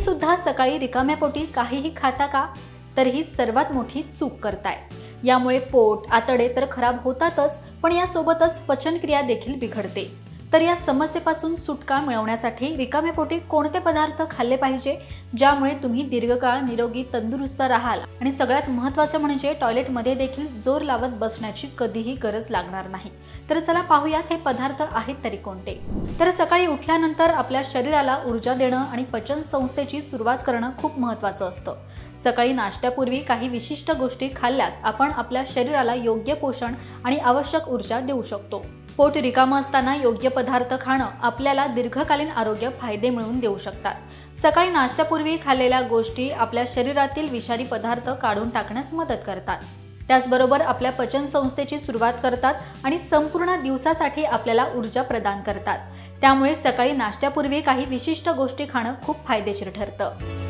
सुद्धा सकाळी रिकाम्या पोटी काहीही खाता का? तर ही सर्वात मोठी चूक करताय। यामुळे पोट, आतडे तर खराब होतातच, पण यासोबतच पचनक्रिया देखील बिघडते। तर या समस्येपासून सुटका मिळवण्यासाठी रिकाम्या पोटी कोणते पदार्थ खाल्ले पाहिजे ज्यामुळे तुम्ही दीर्घकाळ निरोगी तंदुरुस्त राहाल आणि सगळ्यात महत्त्वाचं म्हणजे टॉयलेटमध्ये देखील जोर लावत बसण्याची कधीही गरज लागणार नाही। तर चला पाहूयात हे पदार्थ आहेत तरी कोणते। तर सकाळी उठल्यानंतर आपल्या शरीराला ऊर्जा देणं आणि पचन संस्थेची सुरुवात करणं खूप महत्त्वाचं असतं। सकाळी नाश्त्यापूर्वी काही विशिष्ट गोष्टी खाल्ल्यास आपण आपल्या शरीराला योग्य पोषण आणि आवश्यक ऊर्जा देऊ शकतो। पोट रिकामं असताना योग्य पदार्थ खाणं आपल्याला दीर्घकालीन आरोग्य फायदे मिळवून देऊ शकतात। सकाळी नाश्त्यापूर्वी खाल्लेल्या गोष्टी आपल्या शरीरातील विषारी पदार्थ काढून टाकण्यास मदत करतात। त्याचबरोबर आपल्या पचन संस्थेची सुरुवात करतात आणि संपूर्ण दिवसासाठी आपल्याला ऊर्जा प्रदान करतात। त्यामुळे सकाळी नाश्त्यापूर्वी काही विशिष्ट गोष्टी खाणं खूप फायदेशीर ठरतं।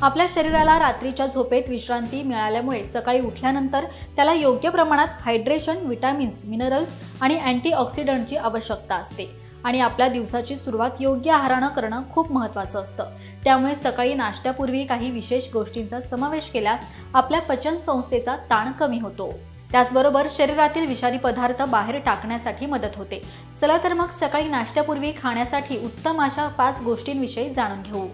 आपल्या शरीराला रात्रीच्या झोपेत विश्रांती मिळाल्यामुळे सकाळी उठल्यानंतर त्याला योग्य प्रमाणात हायड्रेशन, विटामिन्स, मिनरल्स आणि अँटीऑक्सिडंटची आवश्यकता असते आणि आपल्या दिवसाची सुरुवात योग्य आहारानं करणं खूप महत्त्वाचं असतं। त्यामुळे सकाळी नाश्त्यापूर्वी काही विशेष गोष्टींचा समावेश केल्यास आपल्या पचन संस्थेचा ताण कमी होतो। त्याचबरोबर शरीरातील विषारी पदार्थ बाहेर टाकण्यासाठी मदत होते। चला तर मग सकाळी नाश्त्यापूर्वी खाण्यासाठी उत्तम अशा 5 गोष्टींविषयी जाणून घेऊ।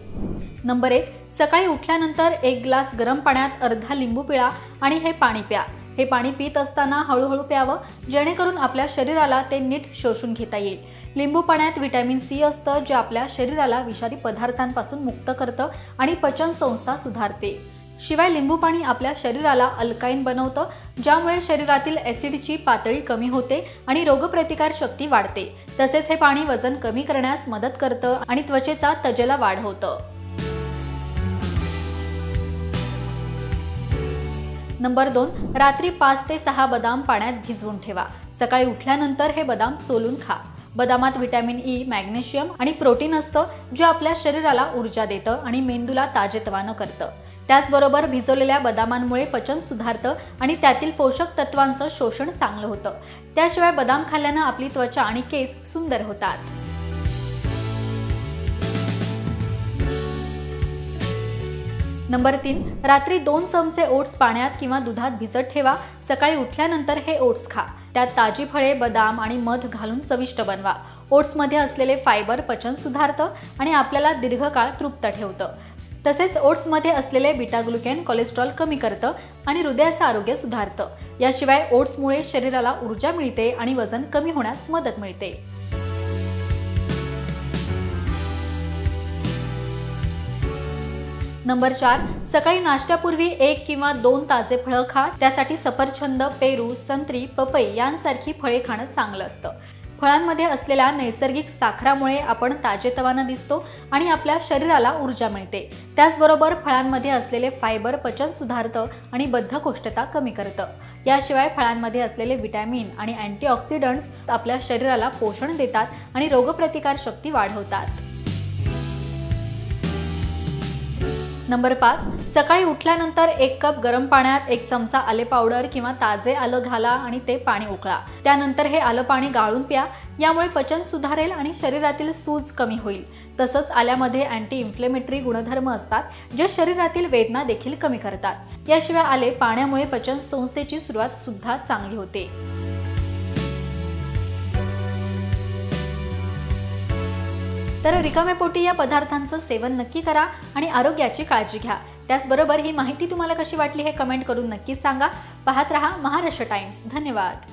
नंबर 1, सकाळी उठल्यानंतर 1 ग्लास गरम पाण्यात अर्धा लिंबू पिळा आणि हे पाणी प्या। हे पाणी पीत असताना हळूहळू प्यावं जेणेकरून आपल्या शरीराला ते नीट शोषून घेता येईल। लिंबू पाण्यात विटॅमिन सी असतं जे आपल्या शरीराला विषारी पदार्थांपासून मुक्त करतं आणि पचन संस्था सुधारते। शिवाय लिंबू पाणी आपल्या शरीराला अल्काइन बनवतं ज्यामुळे शरीरातील ॲसिडची पातळी कमी होते आणि रोगप्रतिकार शक्ती वाढते। तसेच हे पाणी वजन कमी करण्यास मदत करतं आणि त्वचेचा तजेला वाढवतं। नंबर 2, रात्री 5 ते 6 बदाम पाण्यात भिजवून ठेवा। सकाळी उठल्यानंतर हे बदाम सोलून खा। बदामात विटॅमिन ई, मॅग्नेशियम आणि प्रोटीन असतं जे आपल्या शरीराला ऊर्जा देतं आणि मेंदूला ताजेतवानं करतं। त्याचबरोबर भिजवलेल्या बदामांमुळे पचन सुधारतं आणि त्यातील पोषक तत्वांचं शोषण चांगलं होतं। त्याशिवाय बदाम खाल्ल्यानं आपली त्वचा आणि केस सुंदर होतात। नंबर 3, रात्री 2 चमचे ओट्स पाण्यात किंवा दुधात भिजत ठेवा। सकाळी उठल्यानंतर हे ओट्स खा। त्यात ताजी फळे, बदाम आणि मध घालून चविष्ट बनवा। ओट्समध्ये असलेले फायबर पचन सुधारतं आणि आपल्याला दीर्घकाळ तृप्त ठेवतं। तसेच ओट्समध्ये असलेले बीटा ग्लुकॅन कोलेस्ट्रॉल कमी करतं आणि हृदयाचं आरोग्य सुधारतं। याशिवाय ओट्समुळे शरीराला ऊर्जा मिळते आणि वजन कमी होण्यास मदत मिळते। नंबर 4, सकाळी नाश्त्यापूर्वी 1 किंवा 2 ताजे फळं खा। त्यासाठी सफरचंद, पेरू, संत्री, पपई यांसारखी फळे खाणं चांगलं असतं। फळांमध्ये असलेल्या नैसर्गिक साखरामुळे आपण ताजेतवानं दिसतो आणि आपल्या शरीराला ऊर्जा मिळते। त्याचबरोबर फळांमध्ये असलेले फायबर पचन सुधारतं आणि बद्धकोष्ठता कमी करतं। याशिवाय फळांमध्ये असलेले विटॅमिन आणि अँटीऑक्सिडंट्स आपल्या शरीराला पोषण देतात आणि रोगप्रतिकार शक्ती वाढवतात। नंबर 5, सकाळी उठल्यानंतर 1 कप गरम पाण्यात 1 चमचा आले पावडर किंवा ताजे आलं घाला आणि ते पाणी उकळा। त्यानंतर हे आलं पाणी गाळून प्या। यामुळे पचन सुधारेल आणि शरीरातील सूज कमी होईल। तसंच आल्यामध्ये अँटी इन्फ्लेमेटरी गुणधर्म असतात जे शरीरातील वेदना देखील कमी करतात। याशिवाय आले पाण्यामुळे पचन संस्थेची सुरुवात सुद्धा चांगली होते। तर रिकाम्या पोटी या पदार्थांचं सेवन नक्की करा आणि आरोग्याची काळजी घ्या। त्याचबरोबर ही माहिती तुम्हाला कशी वाटली हे कमेंट करून नक्की सांगा। पाहत रहा महाराष्ट्र टाइम्स। धन्यवाद।